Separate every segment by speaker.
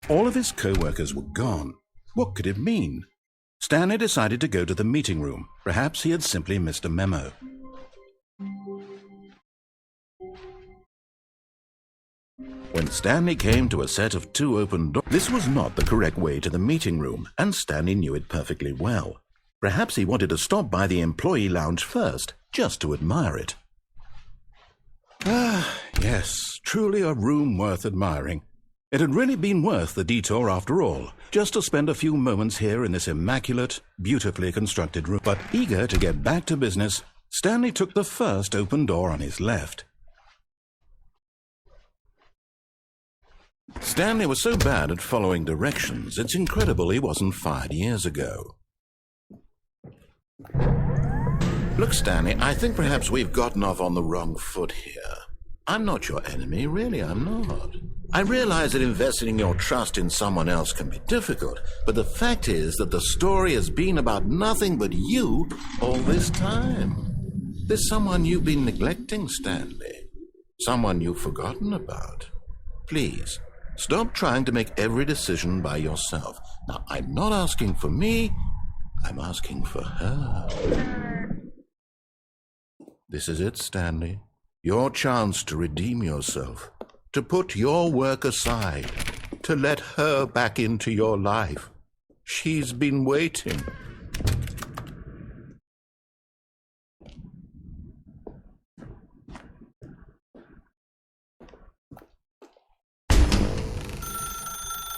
Speaker 1: All of his co-workers were gone. What could it mean? Stanley decided to go to the meeting room. Perhaps he had simply missed a memo. When Stanley came to a set of 2 open doors, this was not the correct way to the meeting room, and Stanley knew it perfectly well. Perhaps he wanted to stop by the employee lounge first, just to admire it. Ah, yes, truly a room worth admiring. It had really been worth the detour after all, just to spend a few moments here in this immaculate, beautifully constructed room. But eager to get back to business, Stanley took the first open door on his left. Stanley was so bad at following directions, it's incredible he wasn't fired years ago. Look, Stanley, I think perhaps we've gotten off on the wrong foot here. I'm not your enemy, really, I'm not. I realize that investing your trust in someone else can be difficult, but the fact is that the story has been about nothing but you all this time. There's someone you've been neglecting, Stanley. Someone you've forgotten about. Please, stop trying to make every decision by yourself. Now, I'm not asking for me, I'm asking for her. This is it, Stanley. Your chance to redeem yourself, to put your work aside, to let her back into your life. She's been waiting.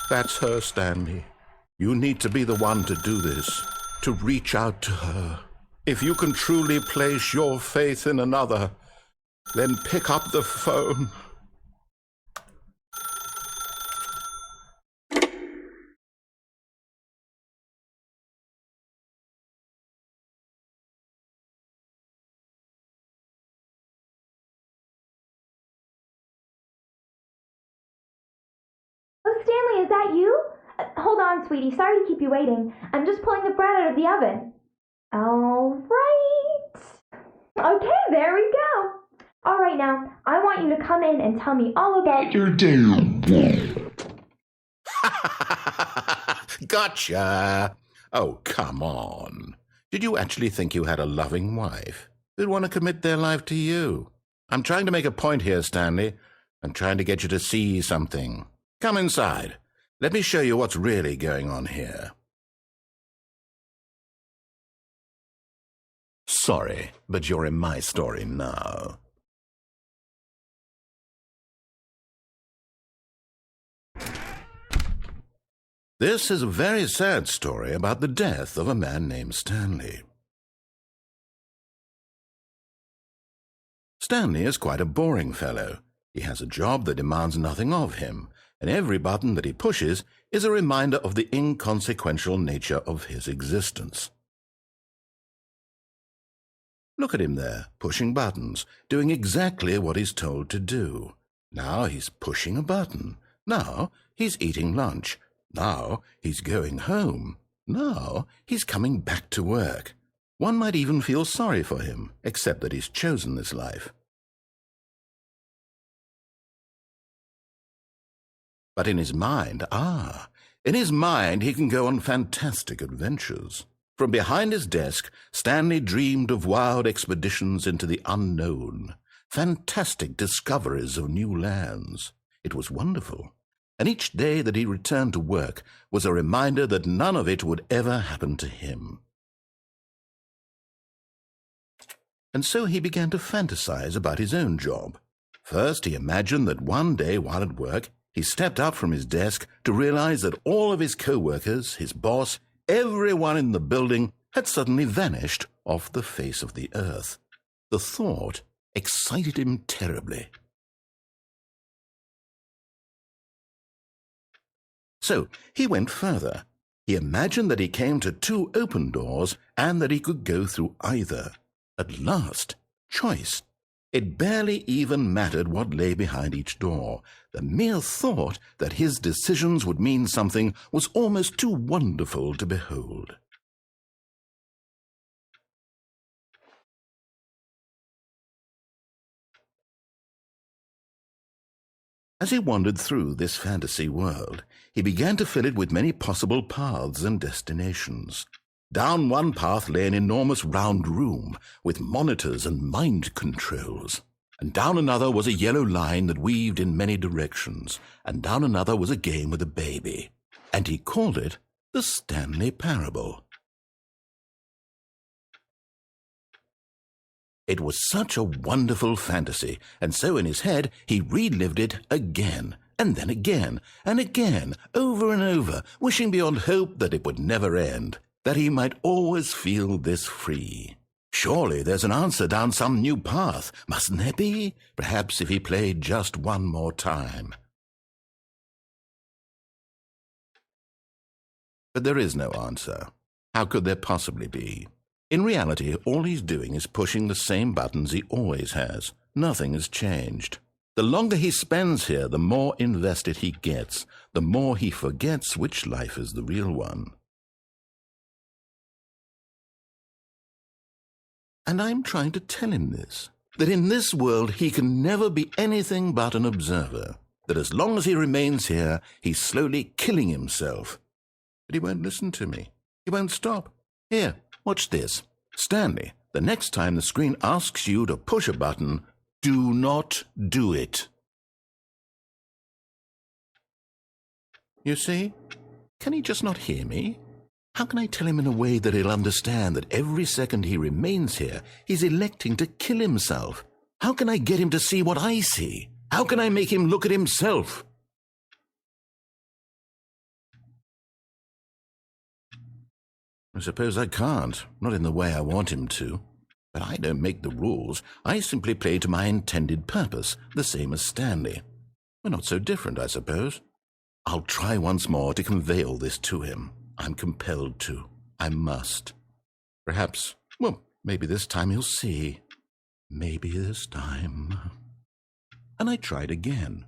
Speaker 1: That's her, Stanley. You need to be the one to do this, to reach out to her. If you can truly place your faith in another, then pick up the phone.
Speaker 2: Oh, Stanley, is that you? Hold on, sweetie. Sorry to keep you waiting. I'm just pulling the bread out of the oven. All right. Okay, there we go. All right, now, I want you to come in and tell me all about your day.
Speaker 1: Gotcha! Oh, come on. Did you actually think you had a loving wife who'd want to commit their life to you? I'm trying to make a point here, Stanley. I'm trying to get you to see something. Come inside. Let me show you what's really going on here. Sorry, but you're in my story now. This is a very sad story about the death of a man named Stanley. Stanley is quite a boring fellow. He has a job that demands nothing of him, and every button that he pushes is a reminder of the inconsequential nature of his existence. Look at him there, pushing buttons, doing exactly what he's told to do. Now he's pushing a button. Now he's eating lunch. Now he's going home. Now he's coming back to work. One might even feel sorry for him, except that he's chosen this life. But in his mind, he can go on fantastic adventures. From behind his desk, Stanley dreamed of wild expeditions into the unknown, fantastic discoveries of new lands. It was wonderful, and each day that he returned to work was a reminder that none of it would ever happen to him. And so he began to fantasize about his own job. First, he imagined that one day while at work, he stepped up from his desk to realize that all of his co-workers, his boss, everyone in the building had suddenly vanished off the face of the earth. The thought excited him terribly. So he went further. He imagined that he came to 2 open doors and that he could go through either. At last, choice. It barely even mattered what lay behind each door. The mere thought that his decisions would mean something was almost too wonderful to behold. As he wandered through this fantasy world, he began to fill it with many possible paths and destinations. Down one path lay an enormous round room with monitors and mind controls. And down another was a yellow line that weaved in many directions. And down another was a game with a baby. And he called it the Stanley Parable. It was such a wonderful fantasy, and so in his head he relived it again, and then again, and again, over and over, wishing beyond hope that it would never end, that he might always feel this free. Surely there's an answer down some new path, mustn't there be? Perhaps if he played just one more time. But there is no answer. How could there possibly be? In reality, all he's doing is pushing the same buttons he always has. Nothing has changed. The longer he spends here, the more invested he gets, the more he forgets which life is the real one. And I'm trying to tell him this, that in this world he can never be anything but an observer, that as long as he remains here, he's slowly killing himself. But he won't listen to me. He won't stop. Here, watch this. Stanley, the next time the screen asks you to push a button, do not do it. You see? Can he just not hear me? How can I tell him in a way that he'll understand that every second he remains here, he's electing to kill himself? How can I get him to see what I see? How can I make him look at himself? I suppose I can't, not in the way I want him to. But I don't make the rules. I simply play to my intended purpose, the same as Stanley. We're not so different, I suppose. I'll try once more to convey all this to him. I'm compelled to. I must. Perhaps, well, maybe this time he'll see. Maybe this time. And I tried again,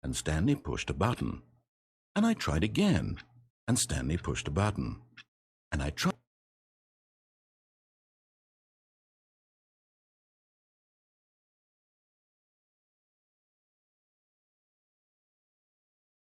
Speaker 1: and Stanley pushed a button. And I tried again, and Stanley pushed a button. And I tried.